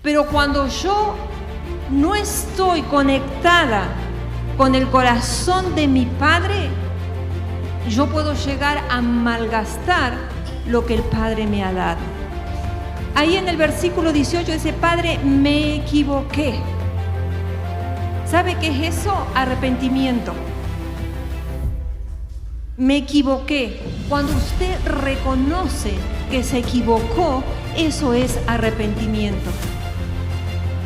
Pero cuando yo no estoy conectada con el corazón de mi Padre, yo puedo llegar a malgastar lo que el Padre me ha dado. Ahí en el versículo 18 dice: Padre, me equivoqué. ¿Sabe qué es eso? Arrepentimiento. Me equivoqué. Cuando usted reconoce que se equivocó, eso es arrepentimiento.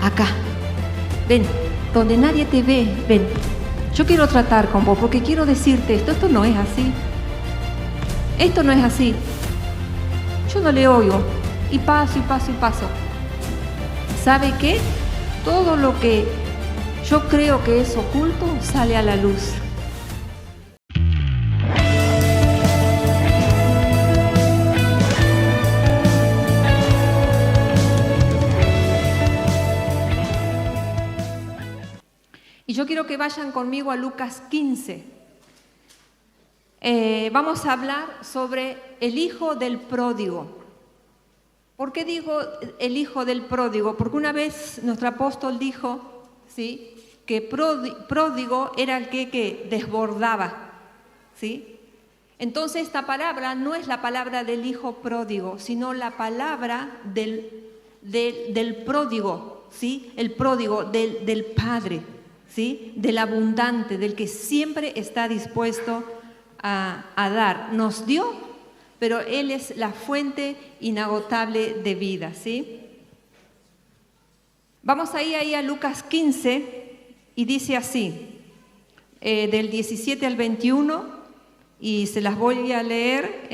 Acá, ven, donde nadie te ve, ven. Yo quiero tratar con vos porque quiero decirte esto no es así. Esto no es así. Yo no le oigo y paso y paso y paso. ¿Sabe qué? Todo lo que yo creo que es oculto sale a la luz. Y yo quiero que vayan conmigo a Lucas 15. Vamos a hablar sobre el hijo del pródigo. ¿Por qué digo el hijo del pródigo? Porque una vez nuestro apóstol dijo, ¿sí?, que pródigo era el que desbordaba, ¿sí? Entonces esta palabra no es la palabra del hijo pródigo, sino la palabra del pródigo, ¿sí? El pródigo del Padre, ¿sí? Del abundante, del que siempre está dispuesto a dar. Nos dio, pero Él es la fuente inagotable de vida, ¿sí? Vamos ahí a Lucas 15 y dice así, del 17 al 21, y se las voy a leer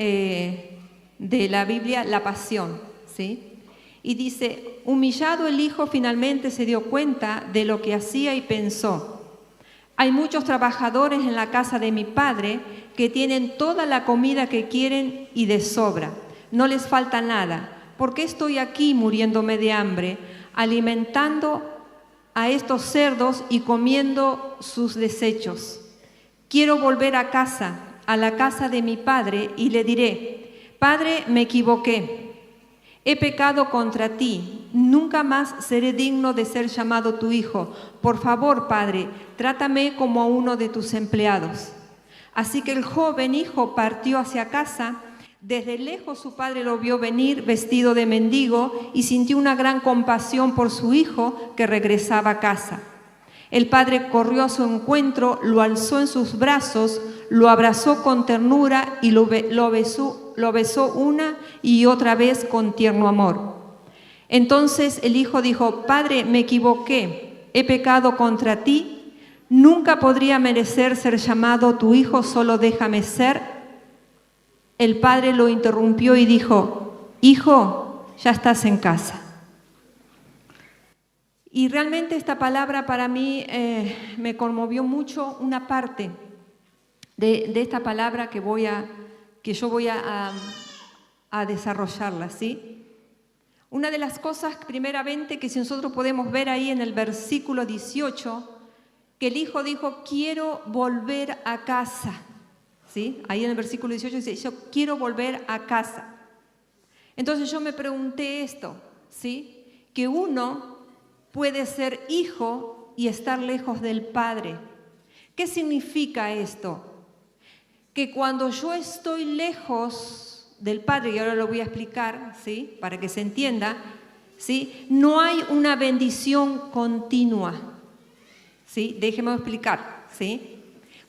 de la Biblia, La Pasión, ¿sí? Y dice: humillado el hijo finalmente se dio cuenta de lo que hacía y pensó: hay muchos trabajadores en la casa de mi padre que tienen toda la comida que quieren y de sobra. No les falta nada. ¿Por qué estoy aquí muriéndome de hambre, alimentando a estos cerdos y comiendo sus desechos? Quiero volver a casa, a la casa de mi padre, y le diré: Padre, me equivoqué. He pecado contra ti, nunca más seré digno de ser llamado tu hijo. Por favor, Padre, trátame como a uno de tus empleados. Así que el joven hijo partió hacia casa. Desde lejos su padre lo vio venir vestido de mendigo y sintió una gran compasión por su hijo que regresaba a casa. El padre corrió a su encuentro, lo alzó en sus brazos, lo abrazó con ternura y lo besó una y otra vez con tierno amor. Entonces el hijo dijo: Padre, me equivoqué, he pecado contra ti, nunca podría merecer ser llamado tu hijo, solo déjame ser. El padre lo interrumpió y dijo: Hijo, ya estás en casa. Y realmente esta palabra para mí me conmovió mucho una parte de esta palabra que yo voy a desarrollarla, ¿sí? Una de las cosas, primeramente, que si nosotros podemos ver ahí en el versículo 18, que el hijo dijo: quiero volver a casa, ¿sí? Ahí en el versículo 18 dice: yo quiero volver a casa. Entonces yo me pregunté esto, ¿sí? Que uno puede ser hijo y estar lejos del Padre. ¿Qué significa esto? Que cuando yo estoy lejos del Padre, y ahora lo voy a explicar, ¿sí?, para que se entienda, ¿sí?, no hay una bendición continua, ¿sí? Déjeme explicar, ¿sí?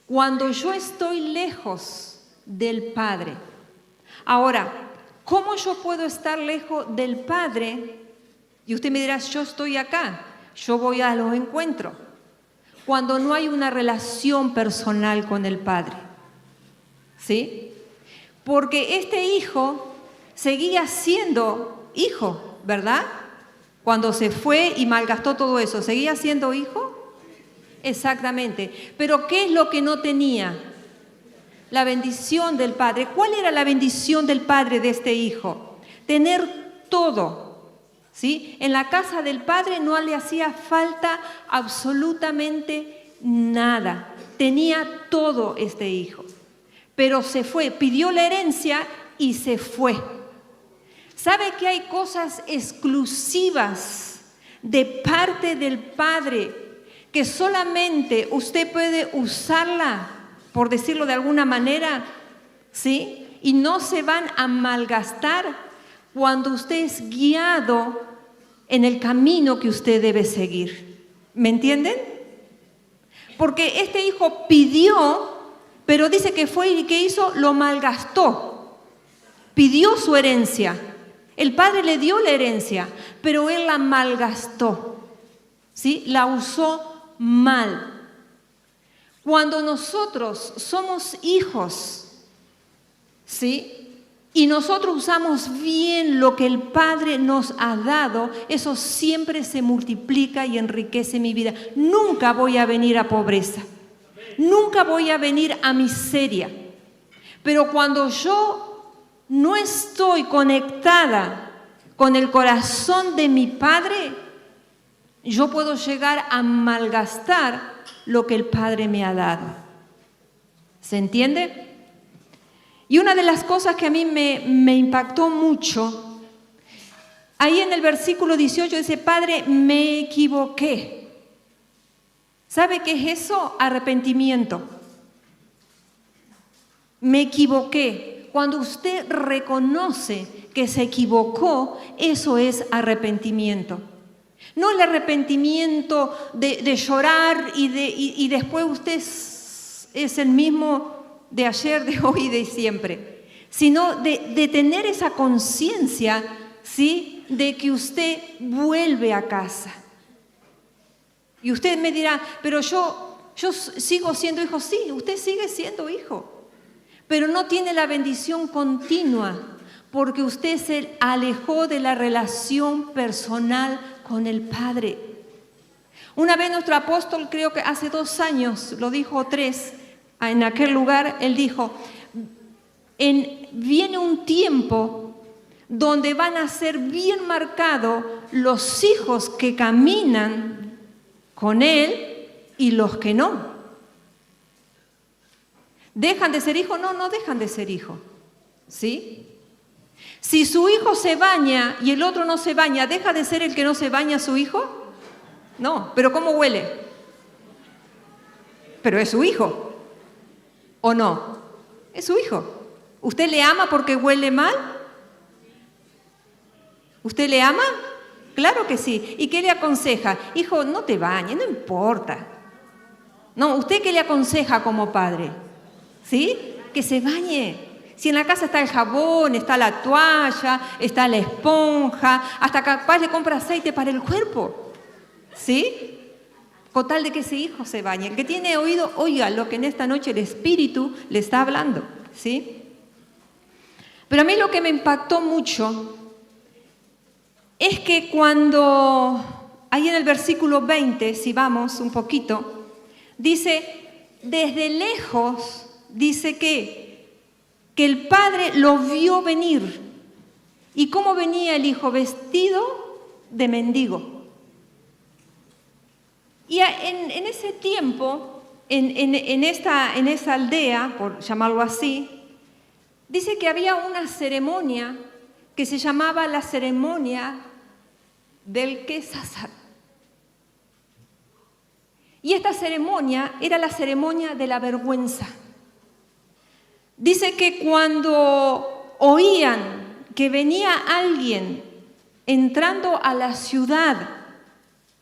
Cuando yo estoy lejos del Padre. Ahora, ¿cómo yo puedo estar lejos del Padre? Y usted me dirá: yo estoy acá, yo voy a los encuentros. Cuando no hay una relación personal con el Padre, ¿sí? Porque este hijo seguía siendo hijo, ¿verdad? Cuando se fue y malgastó todo eso, ¿seguía siendo hijo? Exactamente. Pero ¿qué es lo que no tenía? La bendición del Padre. ¿Cuál era la bendición del Padre de este hijo? Tener todo, ¿sí? En la casa del Padre no le hacía falta absolutamente nada. Tenía todo este hijo. Pero se fue, pidió la herencia y se fue. ¿Sabe que hay cosas exclusivas de parte del Padre, que solamente usted puede usarla, por decirlo de alguna manera, ¿sí? Y no se van a malgastar cuando usted es guiado en el camino que usted debe seguir. ¿Me entienden? Porque este hijo pidió, pero dice que fue y que hizo, lo malgastó. Pidió su herencia. El padre le dio la herencia, pero él la malgastó. ¿Sí? La usó mal. Cuando nosotros somos hijos, ¿sí? Y nosotros usamos bien lo que el Padre nos ha dado, eso siempre se multiplica y enriquece mi vida. Nunca voy a venir a pobreza, nunca voy a venir a miseria. Pero cuando yo no estoy conectada con el corazón de mi Padre, yo puedo llegar a malgastar lo que el Padre me ha dado. ¿Se entiende? Y una de las cosas que a mí me impactó mucho, ahí en el versículo 18 dice, Padre, me equivoqué. ¿Sabe qué es eso? Arrepentimiento. Me equivoqué. Cuando usted reconoce que se equivocó, eso es arrepentimiento. No el arrepentimiento de llorar y después usted es el mismo de ayer, de hoy y de siempre, sino de tener esa conciencia, ¿sí?, de que usted vuelve a casa. Y usted me dirá, pero yo sigo siendo hijo. Sí, usted sigue siendo hijo, pero no tiene la bendición continua porque usted se alejó de la relación personal con el Padre. Una vez nuestro apóstol, creo que hace 2 años, lo dijo 3, en aquel lugar, él dijo, viene un tiempo donde van a ser bien marcados los hijos que caminan con él y los que no. ¿Dejan de ser hijos? No, no dejan de ser hijos. ¿Sí? Si su hijo se baña y el otro no se baña, ¿deja de ser el que no se baña su hijo? No, pero ¿cómo huele? Pero es su hijo. ¿O no? Es su hijo. ¿Usted le ama porque huele mal? ¿Usted le ama? Claro que sí. ¿Y qué le aconseja? Hijo, no te bañes, no importa. No, ¿usted qué le aconseja como padre? ¿Sí? Que se bañe. Si en la casa está el jabón, está la toalla, está la esponja, hasta capaz le compra aceite para el cuerpo. ¿Sí? Con tal de que ese hijo se bañe. El que tiene oído, oiga lo que en esta noche el Espíritu le está hablando. ¿Sí? Pero a mí lo que me impactó mucho es que cuando, ahí en el versículo 20, si vamos un poquito, dice, desde lejos, dice que el padre lo vio venir. ¿Y cómo venía el hijo? Vestido de mendigo. Y en ese tiempo, en esa aldea, por llamarlo así, dice que había una ceremonia que se llamaba la ceremonia del Quesasar. Y esta ceremonia era la ceremonia de la vergüenza. Dice que cuando oían que venía alguien entrando a la ciudad,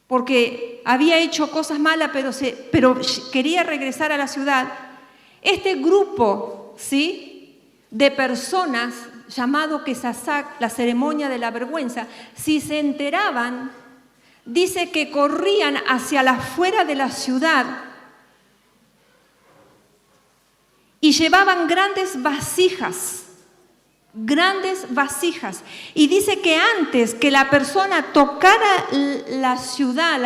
porque había hecho cosas malas, pero quería regresar a la ciudad, este grupo, ¿sí?, de personas llamado Quesasac, la ceremonia de la vergüenza, si se enteraban, dice que corrían hacia la afuera de la ciudad y llevaban grandes vasijas, y dice que antes que la persona tocara la ciudad,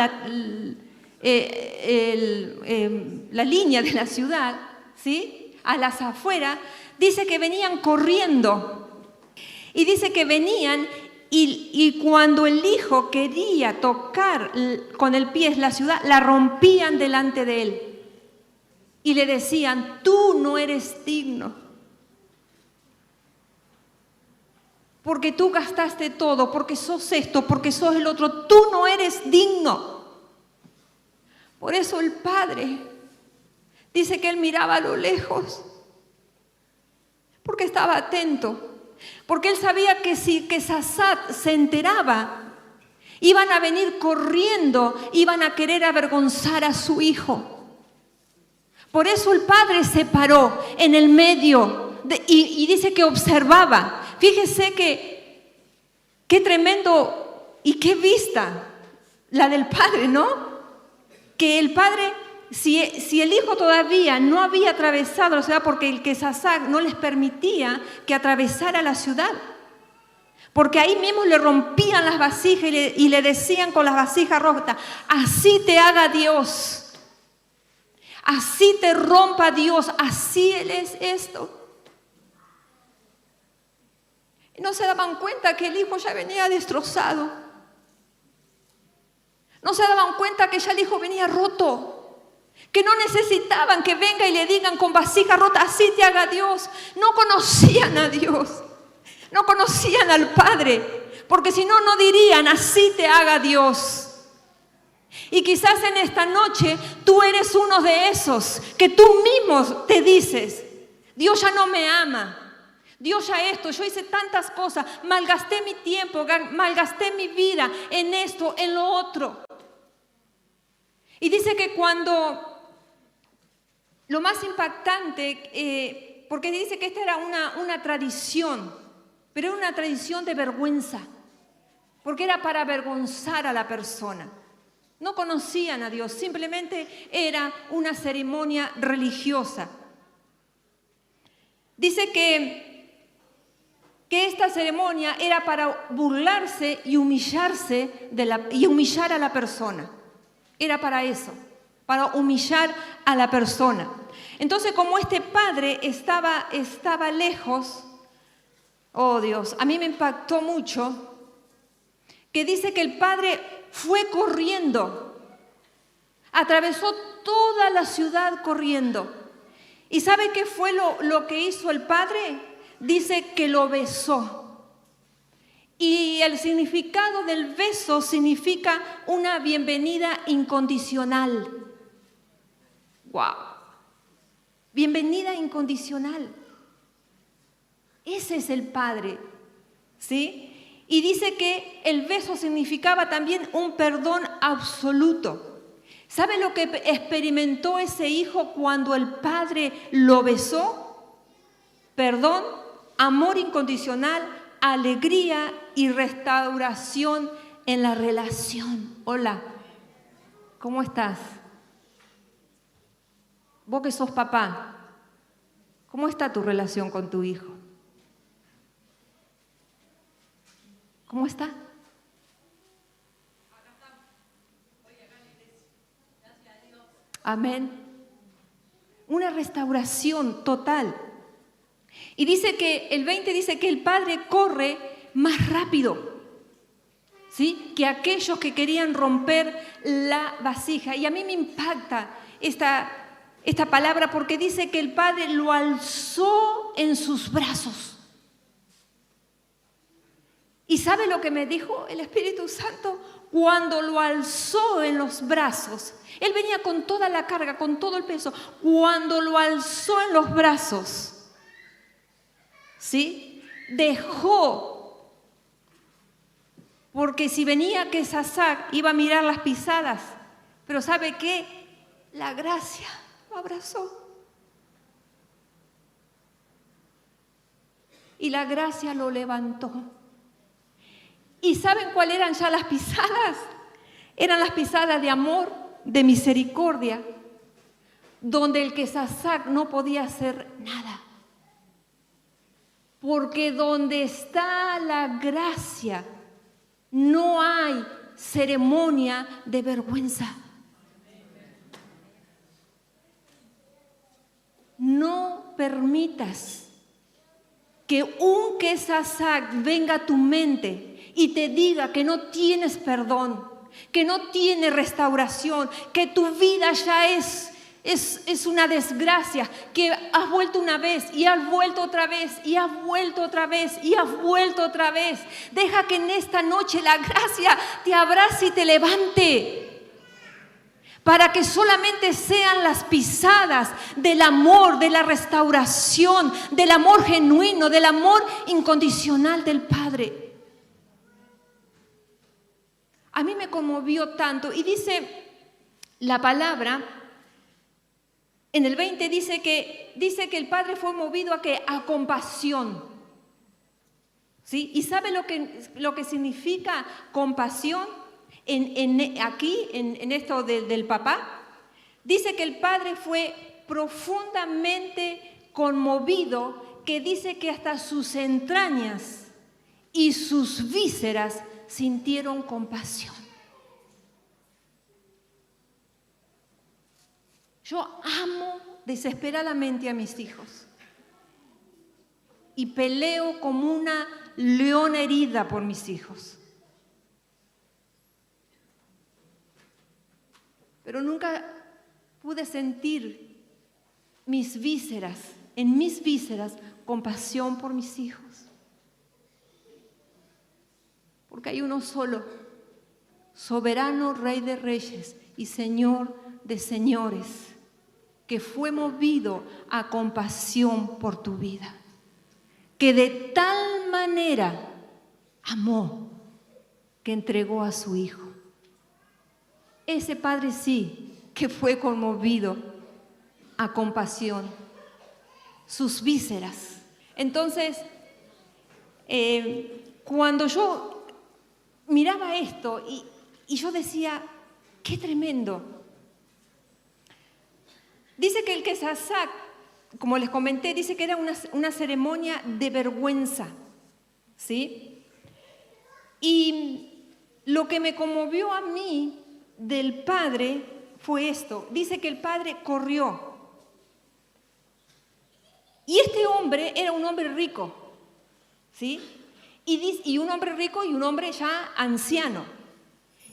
la línea de la ciudad, ¿sí?, a las afueras, dice que venían corriendo. Y dice que venían y cuando el hijo quería tocar con el pie la ciudad, la rompían delante de él. Y le decían, tú no eres digno. porque tú gastaste todo, porque sos esto, porque sos el otro, tú no eres digno. Por eso el padre dice que él miraba a lo lejos, porque estaba atento, porque él sabía que si Sasat se enteraba, iban a venir corriendo, iban a querer avergonzar a su hijo. Por eso el padre se paró en el medio y dice que observaba. Fíjese que qué tremendo y qué vista la del padre, ¿no? Que el padre, si el hijo todavía no había atravesado la ciudad, porque el Sasac no les permitía que atravesara la ciudad, porque ahí mismo le rompían las vasijas y le decían con las vasijas rotas: así te haga Dios. Así te rompa Dios, así Él es esto. Y no se daban cuenta que el hijo ya venía destrozado. No se daban cuenta que ya el hijo venía roto. Que no necesitaban que venga y le digan con vasija rota: así te haga Dios. No conocían a Dios. No conocían al Padre. Porque si no, no dirían: así te haga Dios. Y quizás en esta noche tú eres uno de esos que tú mismo te dices: Dios ya no me ama, Dios ya esto, yo hice tantas cosas, malgasté mi tiempo, malgasté mi vida en esto, en lo otro. Y dice que cuando, lo más impactante, porque dice que esta era una tradición, pero era una tradición de vergüenza, porque era para avergonzar a la persona. No conocían a Dios, simplemente era una ceremonia religiosa. Dice que esta ceremonia era para burlarse y humillarse y humillar a la persona. Era para eso, para humillar a la persona. Entonces, como este padre estaba lejos, oh Dios, a mí me impactó mucho, que dice que el padre fue corriendo, atravesó toda la ciudad corriendo. ¿Y sabe qué fue lo que hizo el padre? Dice que lo besó. Y el significado del beso significa una bienvenida incondicional. ¡Wow! Bienvenida incondicional. Ese es el padre, ¿sí? Y dice que el beso significaba también un perdón absoluto. ¿Sabe lo que experimentó ese hijo cuando el padre lo besó? Perdón, amor incondicional, alegría y restauración en la relación. Hola, ¿cómo estás? Vos que sos papá, ¿cómo está tu relación con tu hijo? ¿Cómo está? Amén. Una restauración total. Y dice que el 20 dice que el padre corre más rápido, ¿sí?, que aquellos que querían romper la vasija. Y a mí me impacta esta palabra porque dice que el padre lo alzó en sus brazos. ¿Y sabe lo que me dijo el Espíritu Santo? Cuando lo alzó en los brazos, él venía con toda la carga, con todo el peso. Cuando lo alzó en los brazos, ¿sí?, dejó, porque si venía que Sasac iba a mirar las pisadas, pero ¿sabe qué? La gracia lo abrazó. Y la gracia lo levantó. ¿Y saben cuáles eran ya las pisadas? Eran las pisadas de amor, de misericordia, donde el Sasac no podía hacer nada. Porque donde está la gracia, no hay ceremonia de vergüenza. No permitas que un Sasac venga a tu mente y te diga que no tienes perdón, que no tienes restauración, que tu vida ya es es una desgracia que has vuelto una vez y has vuelto otra vez y has vuelto otra vez y has vuelto otra vez. Deja que en esta noche la gracia te abrace y te levante, para que solamente sean las pisadas del amor, de la restauración, del amor genuino, del amor incondicional del Padre. A mí me conmovió tanto, y dice la palabra, en el 20 dice que el Padre fue movido a compasión. ¿Sí? ¿Y sabe lo que significa compasión aquí, en esto del papá? Dice que el Padre fue profundamente conmovido, que dice que hasta sus entrañas y sus vísceras sintieron compasión. Yo amo desesperadamente a mis hijos y peleo como una leona herida por mis hijos. Pero nunca pude sentir en mis vísceras, compasión por mis hijos. Porque hay uno solo, soberano Rey de Reyes y Señor de Señores, que fue movido a compasión por tu vida, que de tal manera amó que entregó a su Hijo. Ese Padre sí que fue conmovido a compasión, sus vísceras. Entonces, cuando yo miraba esto y yo decía, qué tremendo. Dice que el Kesasak, como les comenté, dice que era una ceremonia de vergüenza, ¿sí? Y lo que me conmovió a mí del Padre fue esto. Dice que el Padre corrió. Y este hombre era un hombre rico, ¿sí? Y un hombre rico y un hombre ya anciano.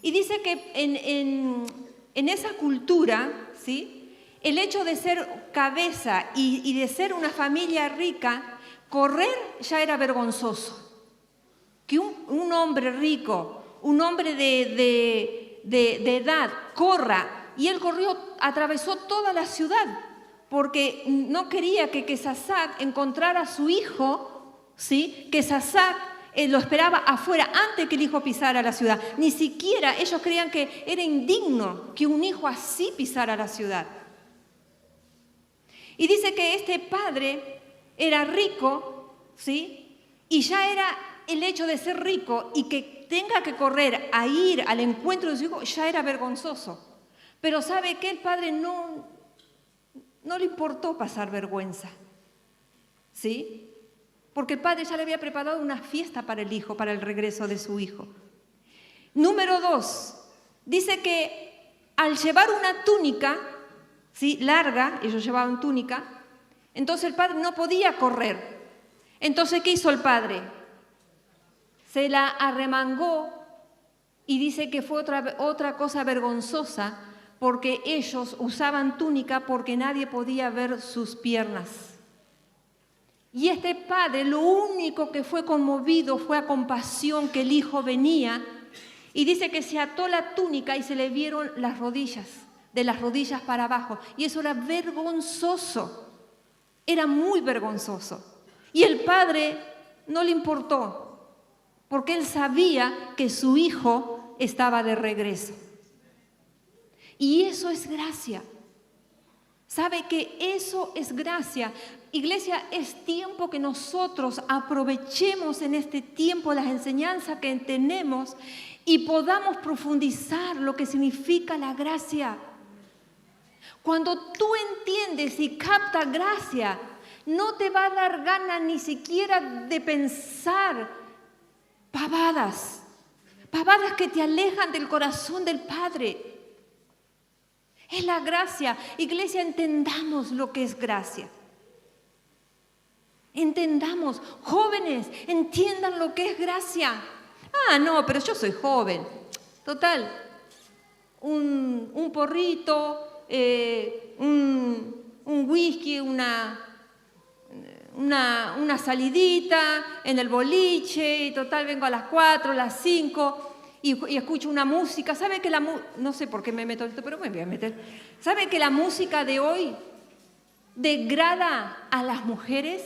Y dice que en esa cultura, ¿sí?, el hecho de ser cabeza y de ser una familia rica, correr ya era vergonzoso. Que un hombre rico, un hombre de edad, corra. Y él corrió, atravesó toda la ciudad, porque no quería que Kesasak encontrara a su hijo, ¿sí? Kesasak lo esperaba afuera antes que el hijo pisara la ciudad. Ni siquiera ellos creían que era indigno que un hijo así pisara la ciudad. Y dice que este padre era rico, ¿sí? Y ya era el hecho de ser rico y que tenga que correr a ir al encuentro de su hijo, ya era vergonzoso. Pero ¿sabe qué? El padre no le importó pasar vergüenza, ¿sí? Porque el padre ya le había preparado una fiesta para el hijo, para el regreso de su hijo. Número 2, dice que al llevar una túnica, ¿sí?, larga, ellos llevaban túnica, entonces el padre no podía correr. Entonces, ¿qué hizo el padre? Se la arremangó y dice que fue otra cosa vergonzosa, porque ellos usaban túnica porque nadie podía ver sus piernas. Y este padre lo único que fue conmovido fue a compasión que el hijo venía, y dice que se ató la túnica y se le vieron las rodillas, de las rodillas para abajo, y eso era vergonzoso, era muy vergonzoso. Y el padre no le importó, porque él sabía que su hijo estaba de regreso. Y eso es gracia. ¿Sabe que eso es gracia? Iglesia, es tiempo que nosotros aprovechemos en este tiempo las enseñanzas que tenemos y podamos profundizar lo que significa la gracia. Cuando tú entiendes y captas gracia, no te va a dar ganas ni siquiera de pensar pavadas que te alejan del corazón del Padre. Es la gracia. Iglesia, entendamos lo que es gracia. Entendamos. Jóvenes, entiendan lo que es gracia. Ah, no, pero yo soy joven. Total, un porrito, un whisky, una salidita en el boliche, y total vengo a las 4, las 5 y escucho una música. ¿Sabe que no sé por qué me meto esto, pero me voy a meter? ¿Sabe que la música de hoy degrada a las mujeres?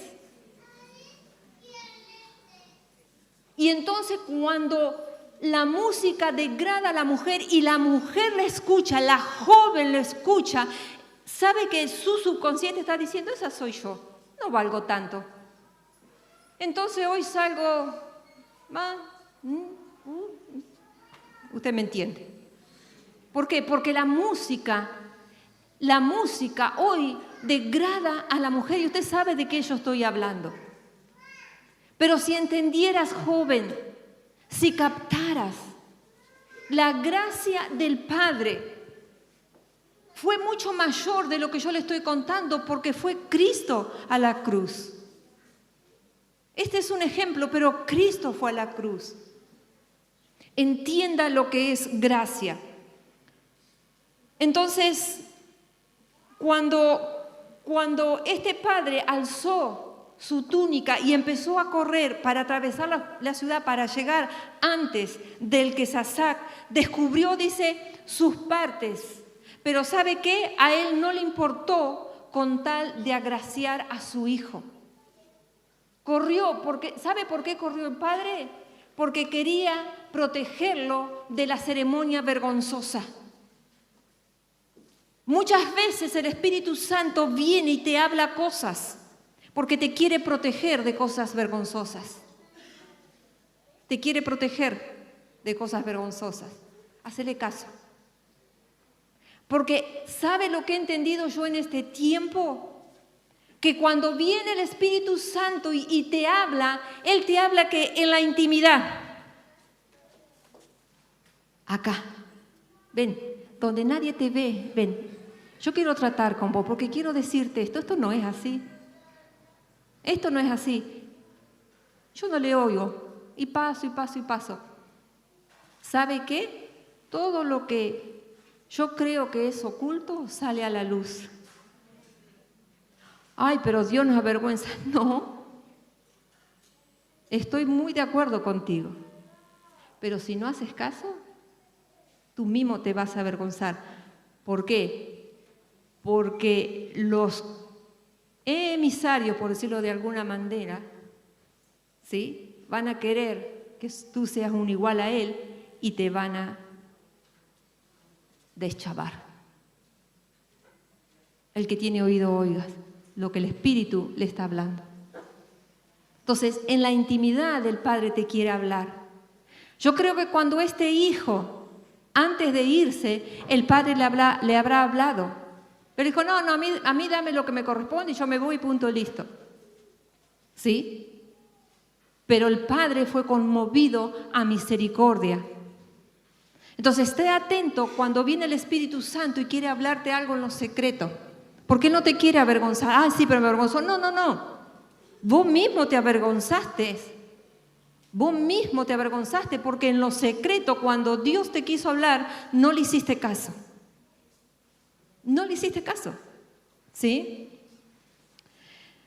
Y entonces cuando la música degrada a la mujer y la mujer la escucha, la joven la escucha, sabe que su subconsciente está diciendo, esa soy yo, no valgo tanto. Entonces hoy salgo, usted me entiende. ¿Por qué? Porque la música hoy degrada a la mujer y usted sabe de qué yo estoy hablando. Pero si entendieras, joven, si captaras la gracia del Padre, fue mucho mayor de lo que yo le estoy contando porque fue Cristo a la cruz. Este es un ejemplo, pero Cristo fue a la cruz. Entienda lo que es gracia. Entonces, cuando este padre alzó su túnica y empezó a correr para atravesar la ciudad para llegar antes del que Sasac descubrió, dice, sus partes. Pero ¿sabe qué? A él no le importó con tal de agraciar a su hijo. Corrió, ¿sabe por qué corrió el padre? Porque quería protegerlo de la ceremonia vergonzosa. Muchas veces el Espíritu Santo viene y te habla cosas porque te quiere proteger de cosas vergonzosas. Te quiere proteger de cosas vergonzosas. Hacele caso. Porque ¿sabe lo que he entendido yo en este tiempo? Que cuando viene el Espíritu Santo y te habla, Él te habla que en la intimidad. Acá. Ven, donde nadie te ve, ven. Yo quiero tratar con vos porque quiero decirte esto. Esto no es así. Esto no es así. Yo no le oigo y paso y paso y paso. ¿Sabe qué? Todo lo que yo creo que es oculto sale a la luz. Ay, pero Dios nos avergüenza. No. Estoy muy de acuerdo contigo. Pero si no haces caso, tú mismo te vas a avergonzar. ¿Por qué? Porque los emisarios, por decirlo de alguna manera, ¿sí?, van a querer que tú seas un igual a él y te van a deschavar. El que tiene oído, oiga lo que el Espíritu le está hablando. Entonces, en la intimidad el Padre te quiere hablar. Yo creo que cuando este hijo, antes de irse, el Padre le habrá hablado. Pero dijo, no, a mí dame lo que me corresponde y yo me voy, punto, listo. ¿Sí? Pero el Padre fue conmovido a misericordia. Entonces, esté atento cuando viene el Espíritu Santo y quiere hablarte algo en lo secreto. ¿Por qué no te quiere avergonzar? Ah, sí, pero me avergonzó. No. Vos mismo te avergonzaste. Vos mismo te avergonzaste porque en lo secreto, cuando Dios te quiso hablar, no le hiciste caso. No le hiciste caso, ¿sí?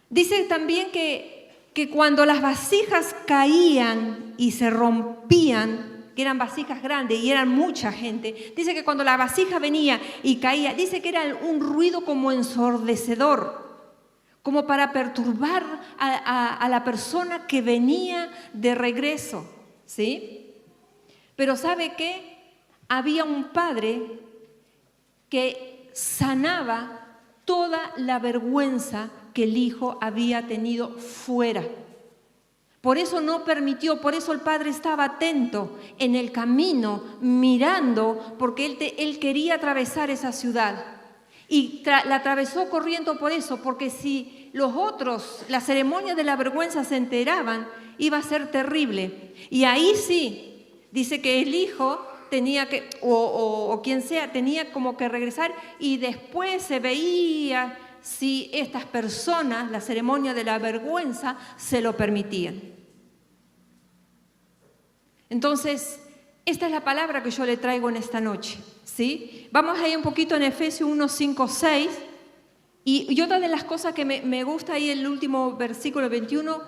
Dice también que cuando las vasijas caían y se rompían, que eran vasijas grandes y eran mucha gente, dice que cuando la vasija venía y caía, dice que era un ruido como ensordecedor, como para perturbar a la persona que venía de regreso, ¿sí? Pero ¿sabe qué? Había un padre que sanaba toda la vergüenza que el hijo había tenido fuera. Por eso no permitió, por eso el padre estaba atento en el camino, mirando, porque él quería atravesar esa ciudad. Y la atravesó corriendo por eso, porque si los otros, la ceremonia de la vergüenza se enteraban, iba a ser terrible. Y ahí sí, dice que el hijo tenía que, o quien sea, tenía como que regresar y después se veía si estas personas, la ceremonia de la vergüenza, se lo permitían. Entonces, esta es la palabra que yo le traigo en esta noche. ¿sí? Vamos a ir un poquito en Efesios 1, 5, 6. Y otra de las cosas que me gusta ahí, el último versículo 21,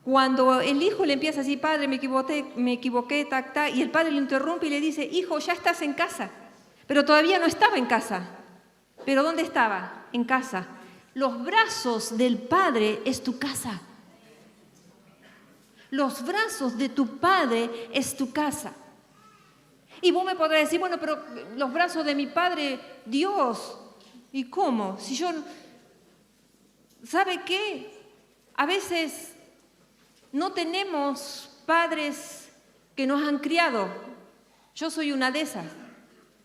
cuando el hijo le empieza a decir, padre, me equivoqué, tac, tac, y el padre lo interrumpe y le dice, hijo, ya estás en casa. Pero todavía no estaba en casa. ¿Pero dónde estaba? En casa. Los brazos del Padre es tu casa. Los brazos de tu Padre es tu casa. Y vos me podrás decir, bueno, pero los brazos de mi Padre, Dios, ¿y cómo? Si yo, ¿sabe qué? A veces no tenemos padres que nos han criado. Yo soy una de esas.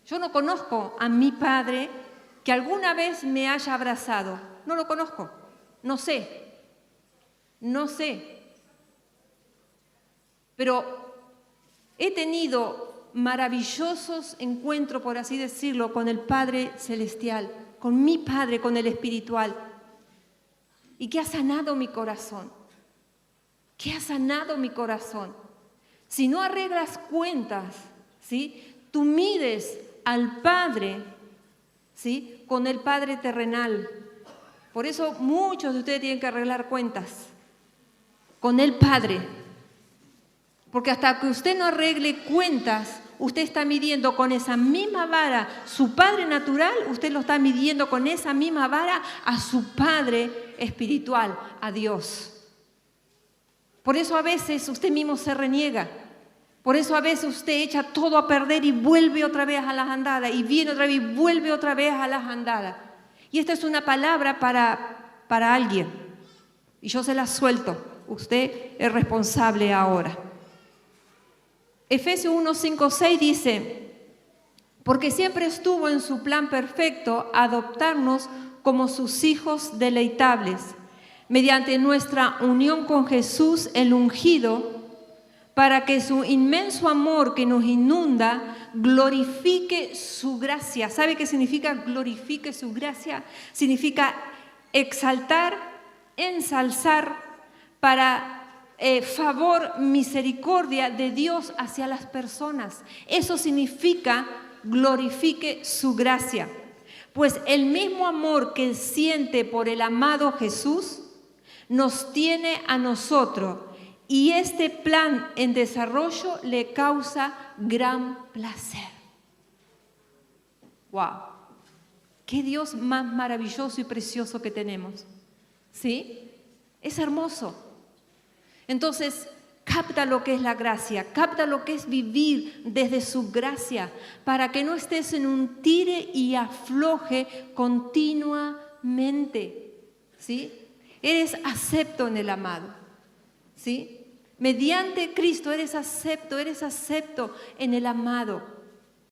Yo no conozco a mi padre que alguna vez me haya abrazado. No lo conozco. No sé. Pero he tenido maravillosos encuentros, por así decirlo, con el Padre Celestial, con mi Padre, con el Espiritual, y que ha sanado mi corazón. Si no arreglas cuentas, ¿sí? Tú mides al Padre, ¿sí? Con el Padre terrenal. Por eso muchos de ustedes tienen que arreglar cuentas con el Padre. Porque hasta que usted no arregle cuentas, usted está midiendo con esa misma vara su Padre natural, usted lo está midiendo con esa misma vara a su Padre espiritual, a Dios. Por eso a veces usted mismo se reniega. Por eso a veces usted echa todo a perder y vuelve otra vez a las andadas, y viene otra vez y vuelve otra vez a las andadas. Y esta es una palabra para alguien. Y yo se la suelto. Usted es responsable ahora. Efesios 1, 5, 6 dice, porque siempre estuvo en su plan perfecto adoptarnos como sus hijos deleitables, mediante nuestra unión con Jesús el ungido, para que su inmenso amor que nos inunda glorifique su gracia. ¿Sabe qué significa glorifique su gracia? Significa exaltar, ensalzar para favor, misericordia de Dios hacia las personas. Eso significa glorifique su gracia. Pues el mismo amor que siente por el amado Jesús nos tiene a nosotros, y este plan en desarrollo le causa gran placer. ¡Wow! ¡Qué Dios más maravilloso y precioso que tenemos! ¿Sí? Es hermoso. Entonces, capta lo que es la gracia, capta lo que es vivir desde su gracia, para que no estés en un tire y afloje continuamente. ¿Sí? Eres acepto en el amado. ¿Sí? Mediante Cristo eres acepto en el amado.